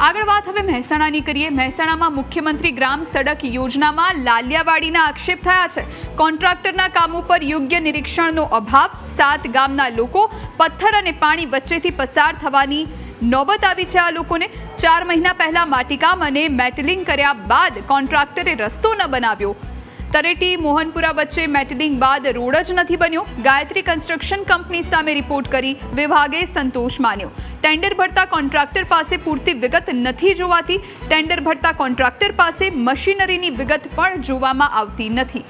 આગળ વાત હવે મહેસાણાની કરીએ। મહેસાણામાં મુખ્યમંત્રી ગ્રામ સડક યોજનામાં લાલિયાવાડીના આક્ષેપ થયા છે। કોન્ટ્રાક્ટરના કામો પર યોગ્ય નિરીક્ષણનો અભાવ, 7 ગામના લોકો પથ્થર અને પાણી વચ્ચેથી પસાર થવાની નોબત આવી છે। આ લોકોને 4 મહિના પહેલા માટીકામ અને મેટલિંગ કર્યા બાદ કોન્ટ્રાક્ટરે રસ્તો ન બનાવ્યો। તરેટી મોહનપુરા વચ્ચે મેટલિંગ બાદ રોડ જ નથી બન્યો। ગાયત્રી કન્સ્ટ્રક્શન કંપની સામે રિપોર્ટ કરી વિભાગે સંતોષ માન્યો। ટેન્ડર ભરતા કોન્ટ્રાક્ટર પાસે પૂરતી વિગત નથી જોવાતી। ટેન્ડર ભરતા કોન્ટ્રાક્ટર પાસે મશીનરીની વિગત પણ જોવામાં આવતી નથી।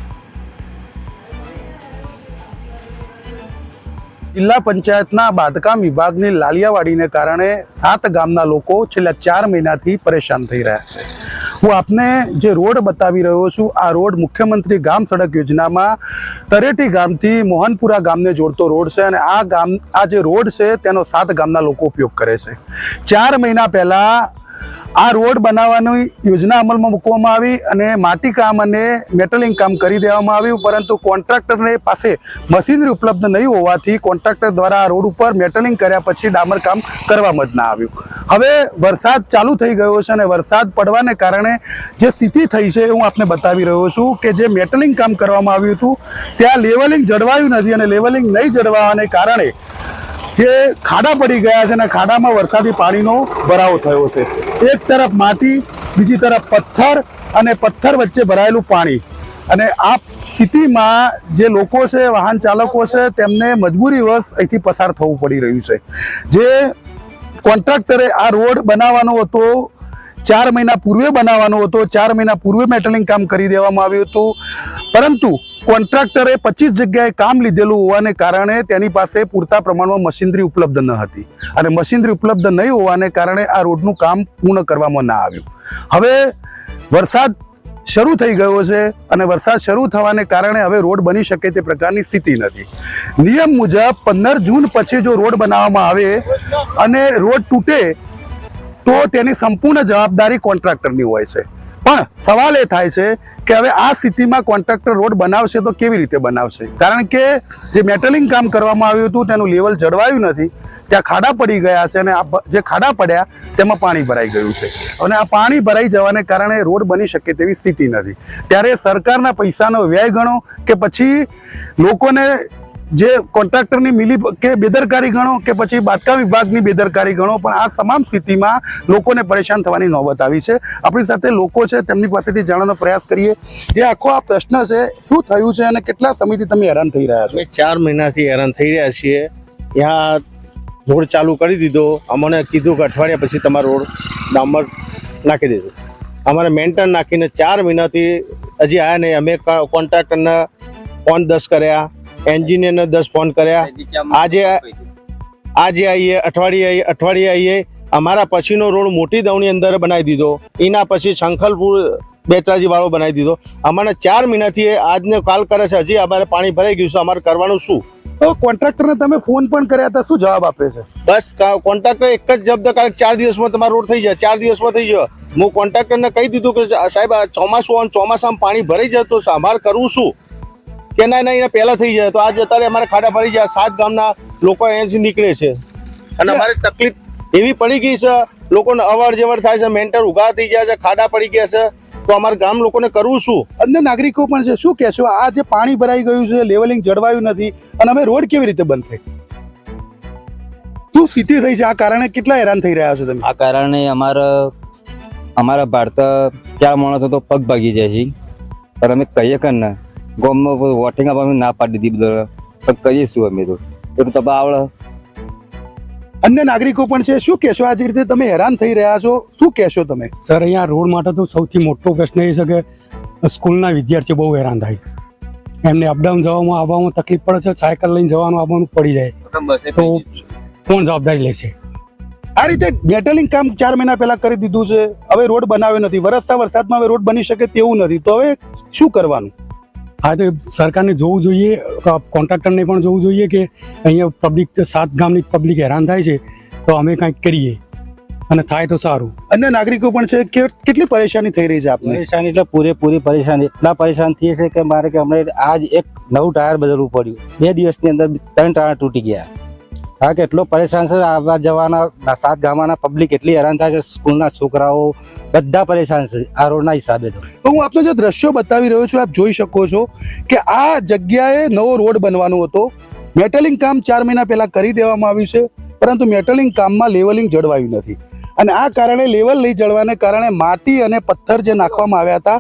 જિલ્લા પંચાયતના બાંધકામ વિભાગની લાલિયાવાડીને કારણે 7 ગામના લોકો છેલ્લા 4 મહિનાથી પરેશાન થઈ રહ્યા છે। હું આપને જે રોડ બતાવી રહ્યો છું, આ રોડ મુખ્યમંત્રી ગ્રામ સડક યોજનામાં તરેટી ગામથી મોહનપુરા ગામને જોડતો રોડ છે અને આ જે રોડ છે તેનો 7 ગામના લોકો ઉપયોગ કરે છે। 4 મહિના પહેલાં આ રોડ બનાવવાની યોજના અમલમાં મૂકવામાં આવી અને માટીકામ અને મેટલિંગ કામ કરી દેવામાં આવ્યું, પરંતુ કોન્ટ્રાક્ટરને પાસે મશીનરી ઉપલબ્ધ નહીં હોવાથી કોન્ટ્રાક્ટર દ્વારા આ રોડ ઉપર મેટલિંગ કર્યા પછી ડામર કામ કરવામાં જ ના આવ્યું। હવે વરસાદ ચાલુ થઈ ગયો છે અને વરસાદ પડવાને કારણે જે સ્થિતિ થઈ છે હું આપને બતાવી રહ્યો છું કે જે મેટલિંગ કામ કરવામાં આવ્યું હતું ત્યાં લેવલિંગ જળવાયું નથી અને લેવલિંગ નહીં જળવાવાને કારણે જે ખાડા પડી ગયા છે અને ખાડામાં વરસાદી પાણીનો ભરાવો થયો છે। એક તરફ માટી, બીજી તરફ પથ્થર અને પથ્થર વચ્ચે ભરાયેલું પાણી, અને આ સ્થિતિમાં જે લોકો છે, વાહન ચાલકો છે, તેમને મજબૂરીવશ અહીંથી પસાર થવું પડી રહ્યું છે। જે કોન્ટ્રાક્ટરે આ રોડ બનાવવાનો હતો 4 મહિના પૂર્વે બનાવવાનો હતો, 4 મહિના પૂર્વે મેટલિંગ કામ કરી દેવામાં આવ્યું હતું, પરંતુ કોન્ટ્રાક્ટરે 25 જગ્યાએ કામ લીધેલું હોવાને કારણે તેની પાસે પૂરતા પ્રમાણમાં મશીનરી ઉપલબ્ધ ન હતી અને મશીનરી ઉપલબ્ધ નહીં હોવાને કારણે આ રોડનું કામ પૂર્ણ કરવામાં ના આવ્યું। હવે વરસાદ શરૂ થઈ ગયો છે અને વરસાદ શરૂ થવાને કારણે હવે રોડ બની શકે તે પ્રકારની સ્થિતિ નથી। નિયમ મુજબ 15 જૂન પછી જો રોડ બનાવવામાં આવે અને રોડ તૂટે તો તેની સંપૂર્ણ જવાબદારી કોન્ટ્રાક્ટરની હોય છે, પણ સવાલ એ થાય છે કે હવે આ સ્થિતિમાં કોન્ટ્રાક્ટર રોડ બનાવશે તો કેવી રીતે બનાવશે? કારણ કે જે મેટલિંગ કામ કરવામાં આવ્યું હતું તેનું લેવલ જળવાયું નથી, ત્યાં ખાડા પડી ગયા છે અને આ જે ખાડા પડ્યા તેમાં પાણી ભરાઈ ગયું છે અને આ પાણી ભરાઈ જવાને કારણે રોડ બની શકે તેવી સ્થિતિ નથી। ત્યારે સરકારના પૈસાનો વ્યય ગણો કે પછી લોકોને જે કોન્ટ્રાક્ટરની મિલી કે બેદરકારી ગણો કે પછી બાંધકામ વિભાગની બેદરકારી ગણો, પણ આ તમામ સ્થિતિમાં લોકોને પરેશાન થવાની નોબત આવી છે। આપણી સાથે લોકો છે, તેમની પાસેથી જાણવાનો પ્રયાસ કરીએ। જે આખો આ પ્રશ્ન છે, શું થયું છે અને કેટલા સમયથી તમે હેરાન થઈ રહ્યા છો? 4 મહિનાથી હેરાન થઈ રહ્યા છીએ। ત્યાં રોડ ચાલુ કરી દીધો, અમને કીધું કે અઠવાડિયા પછી તમારો રોડ ડામર નાખી દેજો। અમારે મેન્ટેન નાખીને 4 મહિનાથી હજી આવ્યા નહીં। અમે કોન્ટ્રાક્ટરને ફોન 10 કર્યા, એન્જિનિયરને 10 ફોન કર્યા। આજે આવીએ, અઠવાડિયે આવીએ। અમારા પછીનો રોડ મોટી દવની અંદર બનાવી દીધો, એના પછી શંખલપુર બેચરાજી વાળો બનાવી દીધો। અમારે 4 મહિનાથી આજને કાલ કરે છે, હજી અમારે પાણી ભરાઈ ગયું છે, અમારે કરવાનું શું? તો કોન્ટ્રાક્ટરને તમે ફોન પણ કર્યા હતા, શું જવાબ આપે છે? બસ કોન્ટ્રાક્ટર એક જ જવાબ કરે, 4 દિવસમાં તમારો રોડ થઈ જાય, 4 દિવસમાં થઈ જાય। હું કોન્ટ્રાક્ટરને કહી દીધું કે સાહેબ ચોમાસામાં પાણી ભરાઈ જાય તો અમારે કરવું શું? કે ના એને પહેલા થઈ જાય તો આજ અત્યારે અમારે ખાડા ભરી જાય। 7 ગામના લોકો અહીંયાથી નીકળે છે અને અમારે તકલીફ એવી પડી ગઈ છે, લોકોને અવર જવર થાય છે, મેન્ટર ઉઘા થઈ ગયા છે, ખાડા પડી ગયા છે, તો અમારા ગામ લોકોને કરવું શું? અન્ય નાગરિકો પણ છે, શું કહેશો? આ જે પાણી ભરાઈ ગયું છે, લેવલિંગ જળવાયું નથી અને હવે રોડ કેવી રીતે બનશે? શું સ્થિતિ થઈ છે? આ કારણે કેટલા હેરાન થઈ રહ્યા છો તમે? આ કારણે અમારા ભારત 4 માણસો તો પગ ભાગી જાય છે, પણ અમે કહીએ કે ના ગામમાં વોટિંગ આપવા ના પાડી દીધી, બધા પણ કહીશું અમે તો એટલું તો આવડે। અન્ય નાગરિકો પણ છે, શું કહેશો? આ જે રીતે તમે હેરાન થઈ રહ્યા છો, શું કહેશો તમે? સર, અહીંયા રોડ માટે તો સૌથી મોટો પ્રશ્ન એ છે કે સ્કૂલના વિદ્યાર્થીઓ બહુ હેરાન થાય, એમને અપડાઉન જવામાં આવવામાં તકલીફ પડે છે, સાયકલ લઈને જવાનું આવવાનું પડી જાય તો કોણ જવાબદારી લેશે? આ રીતે મેટલિંગ કામ 4 મહિના પહેલા કરી દીધું છે, હવે રોડ બનાવ્યો નથી, વરસતા વરસાદમાં હવે રોડ બની શકે તેવું નથી, તો હવે શું કરવાનું? હા, તો સરકારને જોવું જોઈએ, કોન્ટ્રાક્ટરને પણ જોવું જોઈએ કે અહીંયા પબ્લિક 7 ગામની પબ્લિક હેરાન થાય છે તો અમે કંઈક કરીએ અને થાય તો સારું। અન્ય નાગરિકો પણ છે, કેટલી પરેશાની થઈ રહી છે આપને? પરેશાની એટલે પૂરેપૂરી પરેશાની, એટલા પરેશાન થઈએ છે કે મારે કે હમણાં આજ એક નવું ટાયર બદલવું પડ્યું, 2 દિવસની અંદર 3 ટાયર તૂટી ગયા। હા કેટલો પરેશાન છે, આવવા જવાના 7 ગામના પબ્લિક એટલી હેરાન થાય છે, સ્કૂલના છોકરાઓ બધા પરેશાન છે આ રોડના હિસાબે. તો હું આપને જે દ્રશ્યો બતાવી રહ્યો છું, આપ જોઈ શકો છો કે આ જગ્યાએ નવો રોડ બનવાનો હતો. મેટલિંગ કામ 4 મહિના પહેલા કરી દેવામાં આવ્યું છે, પરંતુ મેટલિંગ કામમાં લેવલિંગ જળવાયું નથી અને આ કારણે લેવલ નહીં જળવાને કારણે માટી અને પથ્થર જે નાખવામાં આવ્યા હતા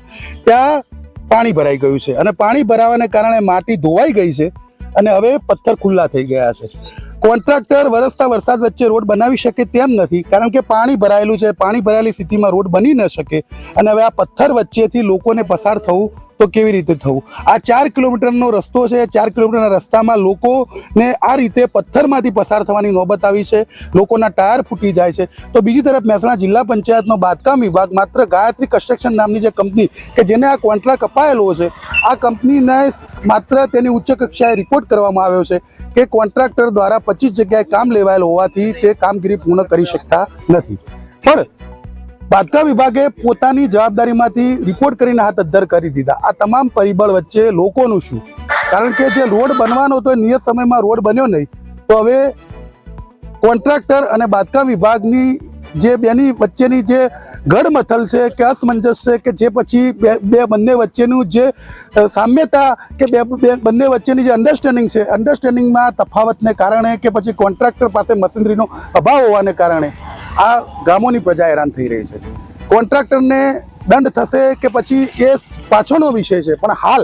ત્યાં પાણી ભરાઈ ગયું છે અને પાણી ભરાવાને કારણે માટી ધોવાઈ ગઈ છે અને હવે પથ્થર ખુલ્લા થઈ ગયા છે. કોન્ટ્રાક્ટર વરસતા વરસાદ વચ્ચે રોડ બનાવી શકે તેમ નથી, કારણ કે પાણી ભરાયેલું છે. પાણી ભરાયેલી સ્થિતિમાં રોડ બની ન શકે અને હવે આ પથ્થર વચ્ચેથી લોકોને પસાર થવું તો કેવી રીતે થવું? આ 4 કિલોમીટરનો રસ્તો છે. 4 કિલોમીટરના રસ્તામાં લોકોને આ રીતે પથ્થરમાંથી પસાર થવાની નોબત આવી છે. લોકોના ટાયર ફૂટી જાય છે. તો બીજી તરફ મહેસાણા જિલ્લા પંચાયતનો બાંધકામ વિભાગ માત્ર ગાયત્રી કન્સ્ટ્રક્શન નામની જે કંપની કે જેને આ કોન્ટ્રાક્ટ અપાયેલો છે, આ કંપનીને માત્ર તેની ઉચ્ચ કક્ષાએ રિપોર્ટ કરવામાં આવ્યો છે કે કોન્ટ્રાક્ટર દ્વારા 25 જગ્યાએ કામ લેવાયેલ હોવાથી તે કામગીરી પૂર્ણ કરી શકતા નથી. પણ બાંધકામ વિભાગે પોતાની જવાબદારીમાંથી રિપોર્ટ કરીને હાથ અદ્ધર કરી દીધા. આ તમામ પરિબળ વચ્ચે લોકોનું શું? કારણ કે જે રોડ બનવાનો હતો નિયત સમયમાં રોડ બન્યો નહીં, તો હવે કોન્ટ્રાક્ટર અને બાંધકામ વિભાગની જે બેની વચ્ચેની જે ગડમથલ છે કે અસમંજસ છે કે જે પછી બંને વચ્ચેનું જે સામ્યતા કે બંને વચ્ચેની જે અંડરસ્ટેન્ડિંગ છે, અંડરસ્ટેન્ડિંગમાં તફાવતને કારણે કે પછી કોન્ટ્રાક્ટર પાસે મશીનરીનો અભાવ હોવાને કારણે આ ગામોની પ્રજા હેરાન થઈ રહી છે. કોન્ટ્રાક્ટરને દંડ થશે કે પછી એ પાછળનો વિષય છે, પણ હાલ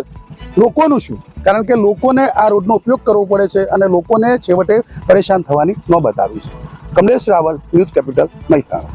લોકોનું શું? કારણ કે લોકોને આ રોડનો ઉપયોગ કરવો પડે છે અને લોકોને છેવટે પરેશાન થવાની નોબત આવી છે. Kamlesh Raval, News Capital, Mehsana.